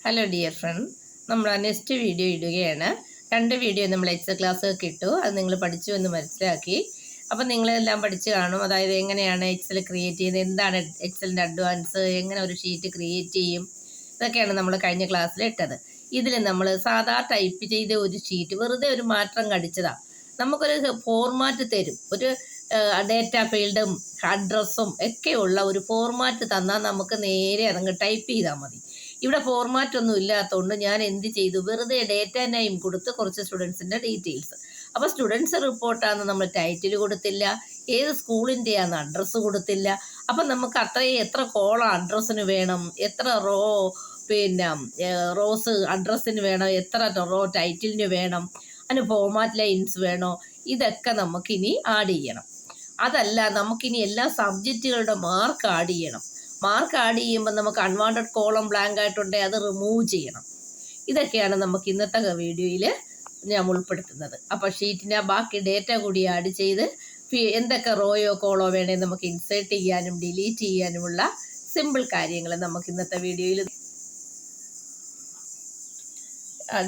Hello dear friend, നമ്മൾ next video ഇടുകയാണ്. 2 video നമ്മൾ എക്സൽ ക്ലാസ്സൊക്കെ ഇട്ടു. അത് നിങ്ങൾ പഠിച്ചു എന്ന് മനസ്സിലാക്കി. അപ്പം നിങ്ങളെല്ലാം പഠിച്ചു കാണും. അതായത് എങ്ങനെയാണ് എക്സൽ ക്രിയേറ്റ് ചെയ്യുന്നത്, എന്താണ് എക്സലിൻ്റെ അഡ്വാൻസ്, എങ്ങനെ ഒരു ഷീറ്റ് ക്രിയേറ്റ് ചെയ്യും, ഇതൊക്കെയാണ് നമ്മൾ കഴിഞ്ഞ ക്ലാസ്സിൽ ഇട്ടത്. ഇതിൽ നമ്മൾ സാധാ ടൈപ്പ് ചെയ്ത ഒരു ഷീറ്റ് വെറുതെ ഒരു മാറ്റം കടിച്ചതാണ്. നമുക്കൊരു ഫോർമാറ്റ് തരും, ഒരു ഡേറ്റ ഫീൽഡും അഡ്രസ്സും ഒക്കെയുള്ള ഒരു ഫോർമാറ്റ് തന്നാൽ നമുക്ക് നേരെ അതങ്ങ് ടൈപ്പ് ചെയ്താൽ മതി. ഇവിടെ ഫോർമാറ്റ് ഒന്നും ഇല്ലാത്തതുകൊണ്ട് ഞാൻ എന്ത് ചെയ്തു, വെറുതെ ഡേറ്റ നെയിം കൊടുത്ത് കുറച്ച് സ്റ്റുഡൻസിൻ്റെ ഡീറ്റെയിൽസ്. അപ്പോൾ സ്റ്റുഡൻസ് റിപ്പോർട്ടാണെന്ന് നമ്മൾ ടൈറ്റിൽ കൊടുത്തില്ല, ഏത് സ്കൂളിൻ്റെയാണെന്ന് അഡ്രസ്സ് കൊടുത്തില്ല. അപ്പം നമുക്ക് എത്ര കോളം അഡ്രസ്സിന് വേണം, എത്ര റോ റോസ് അഡ്രസ്സിന് വേണം, എത്ര റോ ടൈറ്റിലിന് വേണം, അതിന് ഫോർമാറ്റ് ലൈൻസ് വേണോ, ഇതൊക്കെ നമുക്കിനി ആഡ് ചെയ്യണം. അതല്ല, നമുക്കിനി എല്ലാ സബ്ജക്റ്റുകളുടെ മാർക്ക് ആഡ് ചെയ്യണം. മാർക്ക് ആഡ് ചെയ്യുമ്പോൾ നമുക്ക് അൺവാണ്ടഡ് കോളം ബ്ലാങ്ക് ആയിട്ടുണ്ടെങ്കിൽ അത് റിമൂവ് ചെയ്യണം. ഇതൊക്കെയാണ് നമുക്ക് ഇന്നത്തെ വീഡിയോയിൽ ഞാൻ ഉൾപ്പെടുത്തുന്നത്. അപ്പോൾ ഷീറ്റിൻ്റെ ബാക്കി ഡേറ്റ കൂടി ആഡ് ചെയ്ത് എന്തൊക്കെ റോയോ കോളോ വേണേൽ നമുക്ക് ഇൻസേർട്ട് ചെയ്യാനും ഡിലീറ്റ് ചെയ്യാനുമുള്ള സിമ്പിൾ കാര്യങ്ങൾ നമുക്ക് ഇന്നത്തെ വീഡിയോയിൽ.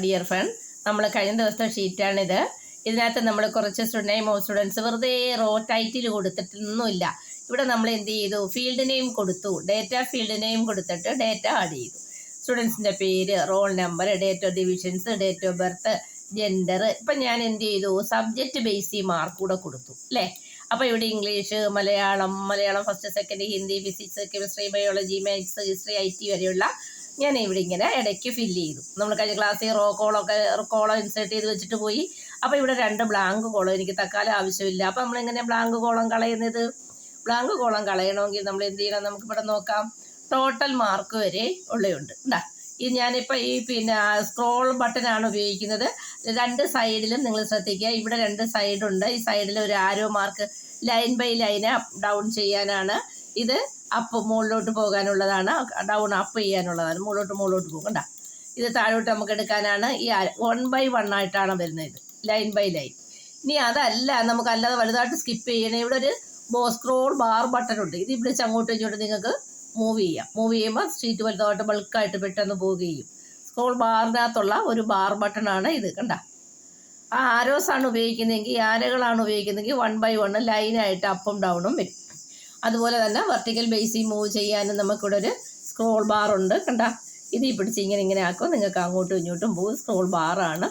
ഡിയർ ഫ്രണ്ട്, നമ്മൾ കഴിഞ്ഞ ദിവസത്തെ ഷീറ്റാണിത്. ഇതിനകത്ത് നമ്മൾ കുറച്ച് സ്റ്റുഡൻസ് വെറുതെ റോ ടൈറ്റിൽ കൊടുത്തിട്ടൊന്നുമില്ല. ഇവിടെ നമ്മൾ എന്ത് ചെയ്തു, ഫീൽഡ് നെയിം കൊടുത്തു, ഡേറ്റ ഫീൽഡ് നെയിം കൊടുത്തിട്ട് ഡേറ്റ ആഡ് ചെയ്തു. സ്റ്റുഡൻസിൻ്റെ പേര്, roll number, date of divisions, date of birth, gender. ഇപ്പം ഞാൻ എന്ത് ചെയ്തു, സബ്ജക്റ്റ് ബേസിൽ മാർക്ക് കൂടെ കൊടുത്തു അല്ലേ. അപ്പോൾ ഇവിടെ English, Malayalam first second, Hindi, physics, chemistry, biology, maths, history, IT വരെയുള്ള ഞാൻ ഇവിടെ ഇങ്ങനെ ഇടയ്ക്ക് ഫില്ല് ചെയ്തു. നമ്മൾ കഴിഞ്ഞ ക്ലാസ്സിൽ കോളം ഇൻസേർട്ട് ചെയ്ത് വെച്ചിട്ട് പോയി. അപ്പോൾ ഇവിടെ 2 ബ്ലാങ്ക് കോളം എനിക്ക് തൽക്കാലം ആവശ്യമില്ല. അപ്പോൾ നമ്മളിങ്ങനെ ബ്ലാങ്ക് കോളം കളയുന്നത്, ബ്ലാങ്ക് കോളം കളയണമെങ്കിൽ നമ്മൾ എന്ത് ചെയ്യണം, നമുക്കിവിടെ നോക്കാം. ടോട്ടൽ മാർക്ക് വരെ ഉള്ളതുണ്ട്. എന്താ ഇത് ഞാനിപ്പോൾ ഈ സ്ക്രോൾ ബട്ടനാണ് ഉപയോഗിക്കുന്നത്. 2 സൈഡിലും നിങ്ങൾ ശ്രദ്ധിക്കുക, ഇവിടെ 2 സൈഡുണ്ട്. ഈ സൈഡിൽ ഒരു arrow mark line by line up down ചെയ്യാനാണ്. ഇത് അപ്പ് മുകളിലോട്ട് പോകാനുള്ളതാണ്, ഡൗൺ അപ്പ് ചെയ്യാനുള്ളതാണ്. മുകളിലോട്ട് പോകണ്ട. ഇത് താഴോട്ട് നമുക്ക് എടുക്കാനാണ്. ഈ 1 by 1 ആയിട്ടാണ് വരുന്നത്, ഇത് ലൈൻ ബൈ ലൈൻ. ഇനി അതല്ല, നമുക്ക് അല്ലാതെ വലുതായിട്ട് സ്കിപ്പ് ചെയ്യണേ. ഇവിടെ ഒരു സ്ക്രോൾ ബാർ ബട്ടൺ ഉണ്ട്. ഇത് ഇവിടെ അങ്ങോട്ടും ഇങ്ങോട്ടും നിങ്ങൾക്ക് മൂവ് ചെയ്യാം. മൂവ് ചെയ്യുമ്പോൾ ഷീറ്റ് വലുതായിട്ട് ബൾക്കായിട്ട് പെട്ടെന്ന് പോവുകയും. സ്ക്രോൾ ബാറിനകത്തുള്ള ഒരു ബാർ ബട്ടണാണ് ഇത്, കണ്ട. ആ ആരോസാണ് ഉപയോഗിക്കുന്നതെങ്കിൽ, ആരകളാണ് ഉപയോഗിക്കുന്നതെങ്കിൽ 1 by 1 ലൈനായിട്ട് അപ്പും ഡൗണും വരും. അതുപോലെ തന്നെ വെർട്ടിക്കൽ ബേസിൽ മൂവ് ചെയ്യാനും നമുക്കിവിടെ ഒരു സ്ക്രോൾ ബാർ ഉണ്ട്, കണ്ട. ഇത് പിടിച്ച് ഇങ്ങനെ ആക്കും, നിങ്ങൾക്ക് അങ്ങോട്ടും ഇങ്ങോട്ടും പോകും. സ്ക്രോൾ ബാറാണ്.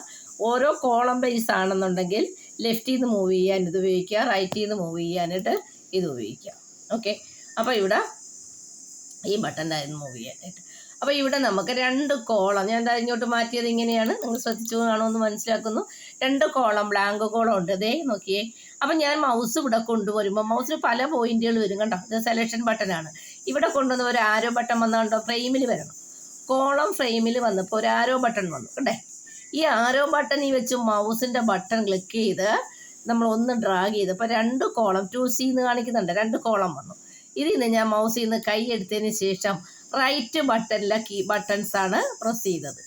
ഓരോ കോളം ബേസ് ആണെന്നുണ്ടെങ്കിൽ ലെഫ്റ്റിൽ നിന്ന് മൂവ് ചെയ്യാൻ ഇത് ഉപയോഗിക്കുക, റൈറ്റിൽ നിന്ന് മൂവ് ചെയ്യാനായിട്ട് ഇത് ഉപയോഗിക്കുക. ഓക്കെ, അപ്പോൾ ഇവിടെ ഈ ബട്ടണിലായിരുന്നു മൂവ് ചെയ്യാനായിട്ട്. അപ്പോൾ ഇവിടെ നമുക്ക് 2 കോളം, ഞാൻ ഇങ്ങോട്ട് മാറ്റിയത് ഇങ്ങനെയാണ്, നിങ്ങൾ ശ്രദ്ധിച്ചു കാണുമെന്ന് മനസ്സിലാക്കുന്നു. 2 കോളം ബ്ലാങ്ക് കോളം ഉണ്ട്, അതേ നോക്കിയേ. അപ്പം ഞാൻ മൗസ് ഇവിടെ കൊണ്ടുവരുമ്പോൾ മൗസിന് പല പോയിന്റുകൾ വരും, കണ്ടോ. ഇത് സെലക്ഷൻ ബട്ടനാണ്. ഇവിടെ കൊണ്ടുവന്ന ഒരു ആരോ ബട്ടൺ വന്നുകൊണ്ടോ ഫ്രെയിമിൽ വരണം. കോളം ഫ്രെയിമിൽ വന്നപ്പോൾ ഒരു ആരോ ബട്ടൺ വന്നു, കണ്ടേ. ഈ ആരോ ബട്ടണിൽ വെച്ച് മൗസിൻ്റെ ബട്ടൺ ക്ലിക്ക് ചെയ്ത് നമ്മൾ ഒന്ന് ഡ്രാഗ് ചെയ്ത്, അപ്പോൾ 2 കോളം 2C എന്ന് കാണിക്കുന്നുണ്ട്, 2 കോളം വന്നു. ഇതിൽ നിന്ന് ഞാൻ മൗസിൽ നിന്ന് കൈ എടുത്തതിന് ശേഷം റൈറ്റ് ബട്ടണിലെ ബട്ടൺസ് ആണ് പ്രസ് ചെയ്തത്.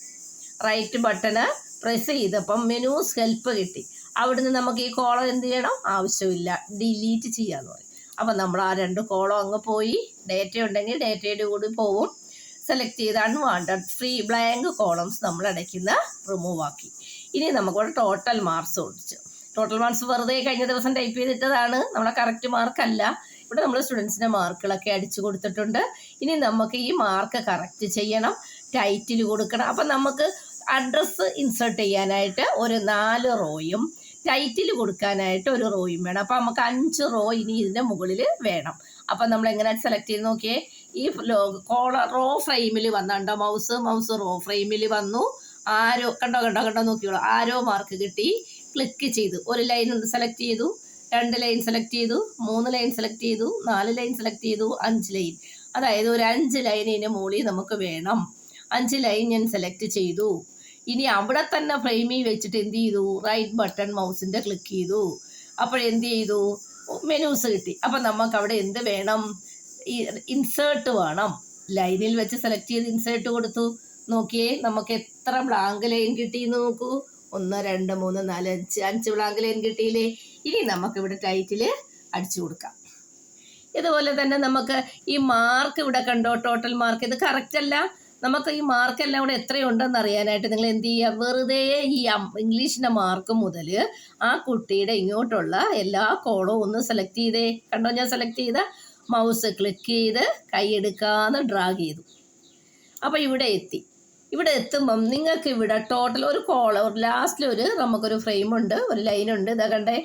റൈറ്റ് ബട്ടണ് പ്രസ് ചെയ്തപ്പം മെനൂസ് ഹെൽപ്പ് കിട്ടി. അവിടുന്ന് നമുക്ക് ഈ കോളം എന്ത് ചെയ്യണം, ആവശ്യമില്ല, ഡിലീറ്റ് ചെയ്യാമെന്ന് പറയും. അപ്പം നമ്മൾ ആ 2 കോളം അങ്ങ് പോയി. ഡേറ്റ ഉണ്ടെങ്കിൽ ഡേറ്റയുടെ കൂടി പോകും. സെലക്ട് ചെയ്ത് അൺവാണ്ടഡ് ഫ്രീ ബ്ലാങ്ക് കോളംസ് നമ്മൾ ഇടയ്ക്കുന്ന റിമൂവ് ആക്കി. ഇനി നമുക്കിവിടെ ടോട്ടൽ മാർക്സ് ഓടിച്ചു. ടോട്ടൽ മാർക്സ് വെറുതെ കഴിഞ്ഞ ദിവസം ടൈപ്പ് ചെയ്തിട്ടതാണ്, നമ്മളെ കറക്റ്റ് മാർക്കല്ല. ഇവിടെ നമ്മൾ സ്റ്റുഡൻസിൻ്റെ മാർക്കുകളൊക്കെ അടിച്ചു കൊടുത്തിട്ടുണ്ട്. ഇനി നമുക്ക് ഈ മാർക്ക് കറക്റ്റ് ചെയ്യണം, ടൈറ്റിൽ കൊടുക്കണം. അപ്പം നമുക്ക് അഡ്രസ്സ് ഇൻസേർട്ട് ചെയ്യാനായിട്ട് ഒരു 4 റോയും ടൈറ്റിൽ കൊടുക്കാനായിട്ട് ഒരു റോയും വേണം. അപ്പം നമുക്ക് 5 റോ ഇനി ഇതിൻ്റെ മുകളിൽ വേണം. അപ്പം നമ്മൾ എങ്ങനെ സെലക്ട് ചെയ്ത് നോക്കിയേ, ഈ റോ ഫ്രെയിമിൽ വന്നുണ്ടോ, മൗസ് റോ ഫ്രെയിമിൽ വന്നു. ആരോ കണ്ടോ നോക്കിയോളൂ, ആരോ മാർക്ക് കിട്ടി. ക്ലിക്ക് ചെയ്തു, ഒരു ലൈൻ സെലക്ട് ചെയ്തു, 2 ലൈൻ സെലക്ട് ചെയ്തു, 3 ലൈൻ സെലക്ട് ചെയ്തു, 4 ലൈൻ സെലക്ട് ചെയ്തു, 5 ലൈൻ. അതായത് ഒരു 5 ലൈനിന് മുകളിൽ നമുക്ക് വേണം. 5 ലൈൻ ഞാൻ സെലക്ട് ചെയ്തു. ഇനി അവിടെ തന്നെ ഫ്രെയിമിൽ വെച്ചിട്ട് എന്ത് ചെയ്തു, റൈറ്റ് ബട്ടൺ മൗസിൻ്റെ ക്ലിക്ക് ചെയ്തു. അപ്പോഴെന്ത് ചെയ്തു, മെനൂസ് കിട്ടി. അപ്പം നമുക്ക് അവിടെ എന്ത് വേണം, ഇൻസേർട്ട് വേണം. ലൈനിൽ വെച്ച് സെലക്ട് ചെയ്ത് ഇൻസേർട്ട് കൊടുത്തു. നോക്കിയേ, നമുക്ക് എത്ര ബ്ലാങ്ക് ലൈൻ കിട്ടിയെന്ന് നോക്കൂ. 1 2 3 4 5 ബ്ലാങ്ക് ലൈൻ കിട്ടിയില്ലേ. ഇനി നമുക്കിവിടെ ടൈറ്റിൽ അടിച്ചു കൊടുക്കാം. ഇതുപോലെ തന്നെ നമുക്ക് ഈ മാർക്ക് ഇവിടെ കണ്ടോ, ടോട്ടൽ മാർക്ക് ഇത് കറക്റ്റ് അല്ല. നമുക്ക് ഈ മാർക്കെല്ലാം കൂടെ എത്രയുണ്ടെന്ന് അറിയാനായിട്ട് നിങ്ങൾ എന്ത് ചെയ്യുക, വെറുതെ ഈ ഇംഗ്ലീഷിൻ്റെ മാർക്ക് മുതൽ ആ കുട്ടിയുടെ ഇങ്ങോട്ടുള്ള എല്ലാ കോളവും ഒന്ന് സെലക്ട് ചെയ്തേ. കണ്ടോ, ഞാൻ സെലക്ട് ചെയ്ത മൗസ് ക്ലിക്ക് ചെയ്ത് കൈയെടുക്കാതെ ഡ്രാഗ് ചെയ്തു. അപ്പോൾ ഇവിടെ എത്തി. ഇവിടെ എത്തുമ്പം നിങ്ങൾക്ക് ഇവിടെ ടോട്ടൽ ഒരു കോളം ലാസ്റ്റിൽ നമുക്കൊരു ഫ്രെയിമുണ്ട്, ഒരു ലൈനുണ്ട്. ഇതാ കണ്ടേ,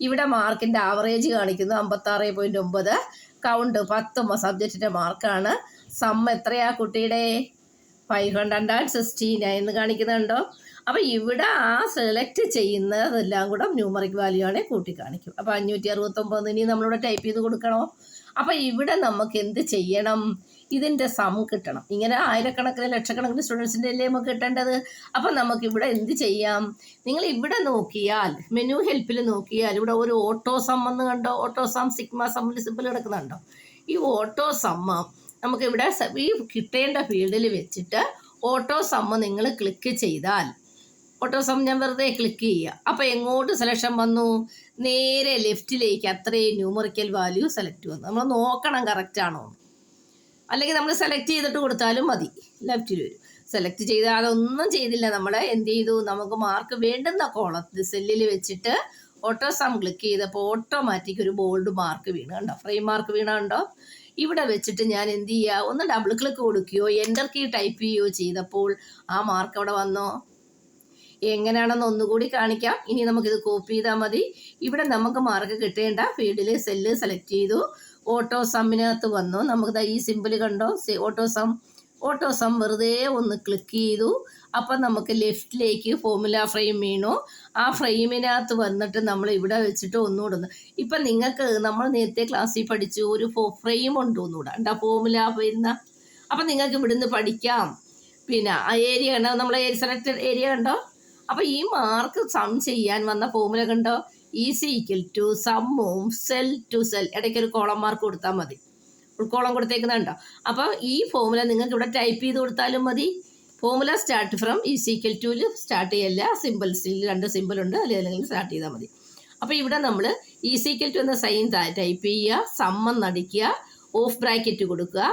ഇവിടെ മാർക്കിൻ്റെ ആവറേജ് കാണിക്കുന്നു 56.9. കൗണ്ട് 10 സബ്ജക്റ്റിൻ്റെ മാർക്കാണ്. എത്രയാ കുട്ടിയുടെ 569 എന്ന് കാണിക്കുന്നുണ്ടോ. അപ്പോൾ ഇവിടെ ആ സെലക്ട് ചെയ്യുന്നതെല്ലാം കൂടെ ന്യൂമറിക് വാല്യൂ ആണ് കൂട്ടി കാണിക്കും. അപ്പോൾ 569 ഇനി നമ്മളിവിടെ ടൈപ്പ് ചെയ്ത് കൊടുക്കണോ. അപ്പോൾ ഇവിടെ നമുക്ക് എന്ത് ചെയ്യണം, ഇതിൻ്റെ സം കിട്ടണം. ഇങ്ങനെ ആയിരക്കണക്കിന് ലക്ഷക്കണക്കിന് സ്റ്റുഡൻസിൻ്റെ അല്ലേ നമുക്ക് കിട്ടേണ്ടത്. അപ്പം നമുക്കിവിടെ എന്ത് ചെയ്യാം, നിങ്ങൾ ഇവിടെ നോക്കിയാൽ മെനു ഹെൽപ്പിൽ നോക്കിയാൽ ഇവിടെ ഒരു ഓട്ടോ സം എന്ന് കണ്ടോ, ഓട്ടോ സം സിഗ്മ സമ്മിൽ സിമ്പിൾ കിടക്കുന്നുണ്ടോ. ഈ ഓട്ടോ സമ്മ നമുക്കിവിടെ ഈ കിട്ടേണ്ട ഫീൽഡിൽ വെച്ചിട്ട് ഓട്ടോ സമ്മ നിങ്ങൾ ക്ലിക്ക് ചെയ്താൽ, ഓട്ടോ സം ഞാൻ വെറുതെ ക്ലിക്ക് ചെയ്യുക. അപ്പോൾ എങ്ങോട്ട് സെലക്ഷൻ വന്നു, നേരെ ലെഫ്റ്റിലേക്ക് അത്രയും ന്യൂമറിക്കൽ വാല്യൂ സെലക്ട് വന്നു. നമ്മൾ നോക്കണം കറക്റ്റാണോ, അല്ലെങ്കിൽ നമ്മൾ സെലക്ട് ചെയ്തിട്ട് കൊടുത്താലും മതി, ലെഫ്റ്റിൽ വരും. സെലക്ട് ചെയ്താൽ ഒന്നും ചെയ്തില്ല, നമ്മൾ എന്ത് ചെയ്തു, നമുക്ക് മാർക്ക് വേണ്ടുന്ന കോളത്തിൽ സെല്ലിൽ വെച്ചിട്ട് ഓട്ടോ സം ക്ലിക്ക് ചെയ്തപ്പോൾ ഓട്ടോമാറ്റിക് ഒരു ബോൾഡ് മാർക്ക് വീണ് കണ്ടോ, ഫ്രെയിം മാർക്ക് വീണുണ്ടോ. ഇവിടെ വെച്ചിട്ട് ഞാൻ എന്ത് ചെയ്യുക, ഒന്ന് ഡബിൾ ക്ലിക്ക് കൊടുക്കുകയോ എൻ്റർ കീ ടൈപ്പ് ചെയ്യുകയോ ചെയ്തപ്പോൾ ആ മാർക്ക് അവിടെ വന്നോ. എങ്ങനെയാണെന്ന് ഒന്നുകൂടി കാണിക്കാം. ഇനി നമുക്കിത് കോപ്പി ചെയ്താൽ മതി. ഇവിടെ നമുക്ക് മാർക്ക് കിട്ടേണ്ട ഫീൽഡിൽ സെല്ല് സെലക്ട് ചെയ്തു, ഓട്ടോ സമ്മിനകത്ത് വന്നു. നമുക്ക് ഈ സിമ്പിൾ കണ്ടോ, ഓട്ടോ സം വെറുതെ ഒന്ന് ക്ലിക്ക് ചെയ്തു. അപ്പം നമുക്ക് ലെഫ്റ്റിലേക്ക് ഫോർമുല ഫ്രെയിം വീണു. ആ ഫ്രെയിമിനകത്ത് വന്നിട്ട് നമ്മൾ ഇവിടെ വെച്ചിട്ട് ഒന്നുകൂടെ ഇപ്പം നിങ്ങൾക്ക് നമ്മൾ നേരത്തെ ക്ലാസ്സിൽ പഠിച്ചു ഒരു ഫ്രെയിം ഉണ്ട് ഒന്നുകൂടെ ഉണ്ടാ ഫോർമുല വരുന്ന. അപ്പം നിങ്ങൾക്ക് ഇവിടുന്ന് പഠിക്കാം. പിന്നെ ആ ഏരിയ കണ്ടോ, നമ്മളെ സെലക്റ്റഡ് ഏരിയ കണ്ടോ. അപ്പോൾ ഈ മാർക്ക് സം ചെയ്യാൻ വന്ന ഫോർമുല കണ്ടോ, ഈസ് ഈക്വൽ ടു സമ്മും സെൽ ടു സെൽ, ഇടയ്ക്കൊരു കോളം മാർക്ക് കൊടുത്താൽ മതി, ഉൾക്കോളം കൊടുത്തേക്കുന്നുണ്ടോ. അപ്പോൾ ഈ ഫോർമുല നിങ്ങൾക്ക് ഇവിടെ ടൈപ്പ് ചെയ്ത് കൊടുത്താലും മതി. Formula start from is equal ടുവിൽ സ്റ്റാർട്ട് ചെയ്യല്ല, സിമ്പിൾസിൽ 2 സിമ്പിളുണ്ട്, അല്ലെങ്കിൽ സ്റ്റാർട്ട് ചെയ്താൽ മതി. അപ്പോൾ ഇവിടെ നമ്മൾ ഈസ് ഈക്വൽ ടു എന്ന സൈൻ ടൈപ്പ് ചെയ്യുക, സമ്മം നടിക്കുക, ഓഫ് ബ്രാക്കറ്റ് കൊടുക്കുക.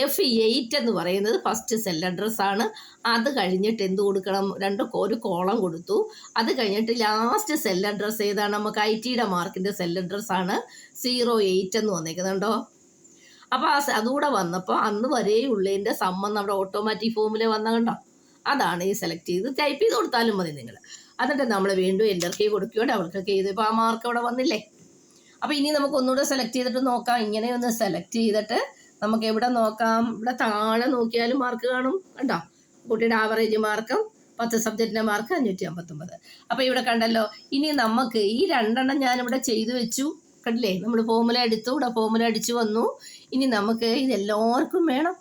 F8 എന്ന് പറയുന്നത് ഫസ്റ്റ് സെൽ അഡ്രസ്സാണ്. അത് കഴിഞ്ഞിട്ട് എന്ത് കൊടുക്കണം, ഒരു കോളം കൊടുത്തു. അത് കഴിഞ്ഞിട്ട് ലാസ്റ്റ് സെൽ അഡ്രസ്സ് ഏതാണ്, നമുക്ക് IT-യുടെ മാർക്കിൻ്റെ സെൽ അഡ്രസ്സാണ് 08 എന്ന് വന്നേക്കുന്നുണ്ടോ. അപ്പോൾ അതുകൂടെ വന്നപ്പോൾ അന്ന് വരെയുള്ളതിൻ്റെ സമ്മം നമ്മുടെ ഓട്ടോമാറ്റിക് ഫോമിൽ വന്ന കണ്ടോ, അതാണ് ഈ സെലക്ട് ചെയ്ത് ടൈപ്പ് ചെയ്ത് കൊടുത്താലും മതി നിങ്ങൾ. എന്നിട്ട് നമ്മൾ വീണ്ടും എൻ്റർ കീ കൊടുക്കുകയോ ഡബിൾ ക്ലിക്ക് ചെയ്ത് ഇപ്പോൾ ആ മാർക്ക് അവിടെ വന്നില്ലേ. അപ്പോൾ ഇനി നമുക്ക് ഒന്നുകൂടെ സെലക്ട് ചെയ്തിട്ട് നോക്കാം. ഇങ്ങനെ ഒന്ന് സെലക്ട് ചെയ്തിട്ട് നമുക്ക് എവിടെ നോക്കാം, ഇവിടെ താഴെ നോക്കിയാലും മാർക്ക് കാണും കണ്ടോ. കുട്ടിയുടെ ആവറേജ് മാർക്കും 10 സബ്ജക്റ്റിൻ്റെ മാർക്ക് 559. അപ്പോൾ ഇവിടെ കണ്ടല്ലോ. ഇനി നമുക്ക് ഈ 2 ഞാനിവിടെ ചെയ്തു വെച്ചു കണ്ടില്ലേ. നമ്മൾ ഫോർമുല എടുത്തു, ഇവിടെ ഫോർമുല അടിച്ചു വന്നു. ഇനി നമുക്ക് ഇതെല്ലാവർക്കും വേണം,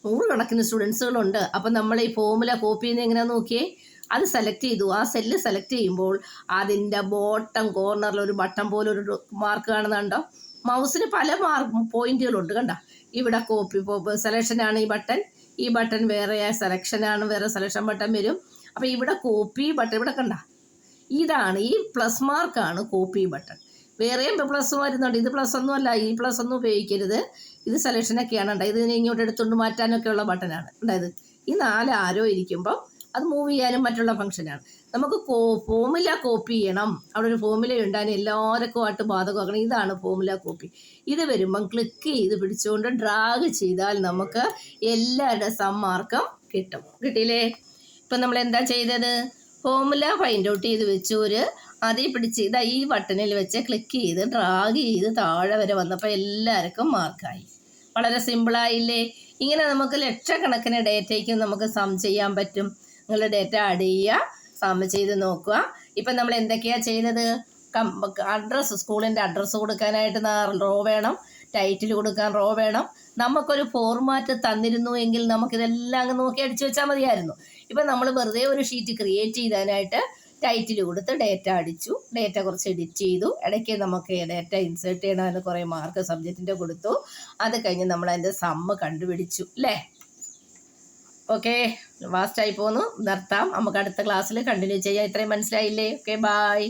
100 കണക്കിന് സ്റ്റുഡൻസുകളുണ്ട്. അപ്പം നമ്മൾ ഈ ഫോർമുല കോപ്പി ചെയ്യുന്നത് എങ്ങനെയാണെന്ന് നോക്കിയേ. അത് സെലക്ട് ചെയ്തു, ആ സെല്ല് സെലക്ട് ചെയ്യുമ്പോൾ അതിൻ്റെ ബോട്ടം കോർണറിൽ ഒരു ബട്ടൺ പോലെ ഒരു മാർക്ക് കാണുന്നുണ്ടോ. മൗസിന് പല പോയിന്റുകളുണ്ട് കണ്ടോ. ഇവിടെ കോപ്പി സെലക്ഷനാണ് ഈ ബട്ടൺ വേറെ സെലക്ഷനാണ്, വേറെ സെലക്ഷൻ ബട്ടൺ വരും. അപ്പോൾ ഇവിടെ കോപ്പി ബട്ടൺ ഇവിടെ കണ്ട, ഇതാണ് ഈ പ്ലസ് മാർക്കാണ് കോപ്പി ബട്ടൺ. വേറെയും പ്ലസ് വരുന്നുണ്ട്, ഇത് പ്ലസ് ഒന്നും അല്ല, ഈ പ്ലസ് ഒന്നും ഉപയോഗിക്കരുത്. ഇത് സെലക്ഷനൊക്കെയാണ് ഉണ്ട്, ഇതിനെ ഇങ്ങോട്ട് എടുത്തുകൊണ്ട് മാറ്റാനൊക്കെ ഉള്ള ബട്ടനാണ് ഉണ്ടായത്. ഈ 4 ആരോ ഇരിക്കുമ്പം അത് മൂവ് ചെയ്യാനും മറ്റുള്ള ഫംഗ്ഷനാണ്. നമുക്ക് ഫോർമുല കോപ്പി ചെയ്യണം, അവിടെ ഒരു ഫോർമുല ഉണ്ടാകും, എല്ലാവർക്കും ആയിട്ട് ബാധകമാക്കണം. ഇതാണ് ഫോർമുല കോപ്പി. ഇത് വരുമ്പം ക്ലിക്ക് ചെയ്ത് പിടിച്ചുകൊണ്ട് ഡ്രാഗ് ചെയ്താൽ നമുക്ക് എല്ലാവരുടെ സം മാർക്കും കിട്ടിയില്ലേ. ഇപ്പം നമ്മൾ എന്താ ചെയ്തത്, ഫോർമുല ഫൈൻഡ് ഔട്ട് ചെയ്ത് വെച്ചു, അതിൽ പിടിച്ച് ഈ ബട്ടണിൽ വെച്ച് ക്ലിക്ക് ചെയ്ത് ഡ്രാഗ് ചെയ്ത് താഴെ വരെ വന്നപ്പോൾ എല്ലാവർക്കും മാർക്കായി. വളരെ സിമ്പിളായില്ലേ. ഇങ്ങനെ നമുക്ക് ലക്ഷക്കണക്കിന് ഡേറ്റയ്ക്ക് നമുക്ക് സം ചെയ്യാൻ പറ്റും. നിങ്ങൾ ഡേറ്റ ആഡ് ചെയ്യുക, സം ചെയ്ത് നോക്കുക. ഇപ്പം നമ്മൾ എന്തൊക്കെയാണ് ചെയ്തത്, അഡ്രസ്സ്, സ്കൂളിൻ്റെ അഡ്രസ്സ് കൊടുക്കാനായിട്ട് റോ വേണം, ടൈറ്റിൽ കൊടുക്കാൻ റോ വേണം. നമുക്കൊരു ഫോർമാറ്റ് തന്നിരുന്നു എങ്കിൽ നമുക്കിതെല്ലാം അങ്ങ് നോക്കി അടിച്ചു വെച്ചാൽ മതിയായിരുന്നു. ഇപ്പം നമ്മൾ വെറുതെ ഒരു ഷീറ്റ് ക്രിയേറ്റ് ചെയ്താനായിട്ട് ടൈറ്റിൽ കൊടുത്ത് ഡേറ്റ അടിച്ചു, ഡേറ്റ കുറച്ച് എഡിറ്റ് ചെയ്തു, ഇടയ്ക്ക് നമുക്ക് ഡേറ്റ ഇൻസേർട്ട് ചെയ്യണമെന്ന് കുറേ മാർക്ക് സബ്ജക്റ്റിൻ്റെ കൊടുത്തു. അത് കഴിഞ്ഞ് നമ്മൾ അതിൻ്റെ സമ്മ് കണ്ടുപിടിച്ചു അല്ലേ. ഓക്കെ, വാസ്റ്റായി പോന്നു, നിർത്താം. നമുക്ക് അടുത്ത ക്ലാസ്സിൽ കണ്ടിന്യൂ ചെയ്യാം. ഇത്രയും മനസ്സിലായില്ലേ. Okay, by.